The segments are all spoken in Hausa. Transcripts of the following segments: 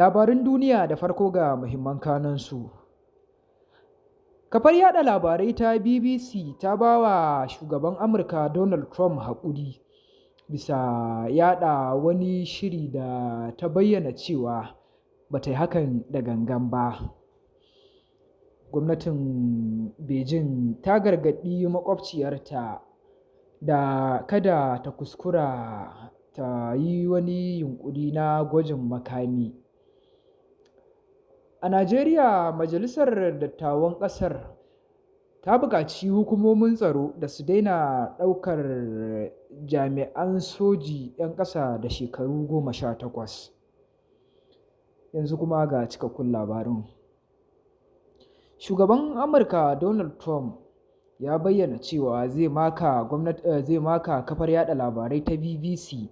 Labarin duniya da farko ga muhimman kanunsu. Kafar yada labarai ta BBC ta ba wa shugaban Amurka Donald Trump haƙuri bisa yada wani shiri da ta bayyana cewa ba ta yi hakan da gangan ba. Gwamnatin Beijing ta gargaɗi makwabciyarta da kada ta kuskura ta yi wani yunƙuri na gwajin makami. A Najeriya, Majalisar Dattawan ƙasar ta buƙaci hukumomin tsaro da su daina ɗaukar jami'an soji 'yan ƙasa da shekaru 18. Yanzu kuma ga cikakkun labarin. Shugaban Amurka Donald Trump ya bayyana cewa zai maka kafar yada labarai ta BBC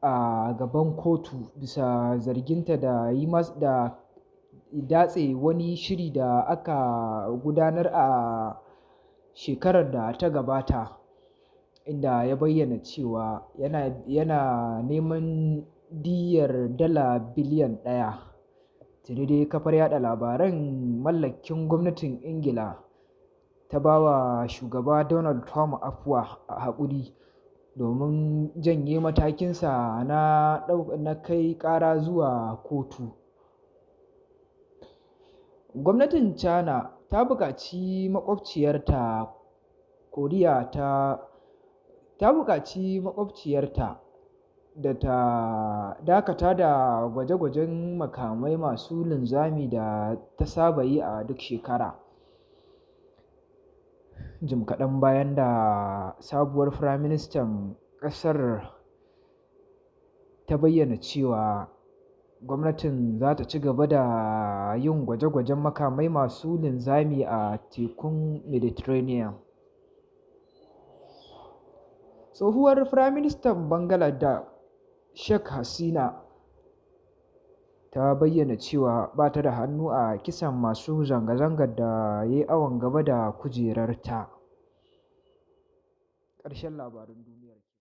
a gaban kotu bisa zarginta da datse wani shiri da aka gudanar a shekarar da ta gabata, inda ya bayyana cewa yana neman diyyar dala biliyan 1. Tuni dai kafar yada labaran mallakin gwamnatin Ingila ta ba wa shugaba Donald Trump afuwa a haƙuri domin janye matakinsa na kai ƙara zuwa kotu. Gwamnatin China ta buƙaci makwabciyarta da ta dakata da gwaje-gwajen makamai masu linzami da ta saba yi a duk shekara. Jim kaɗan bayan da sabuwar Firaministan ƙasar ta bayyana cewa gwamnatin za ta ci gaba da yin gwaje-gwajen makamai masu linzami a tekun Mediterranean. Tsohuwar Firaministan Bangladesh Sheikh Hasina ta bayyana cewa ba ta da hannu a kisan masu zanga-zangar da ya yi awon gaba da kujerarta. Ƙarshen labarin duniyar.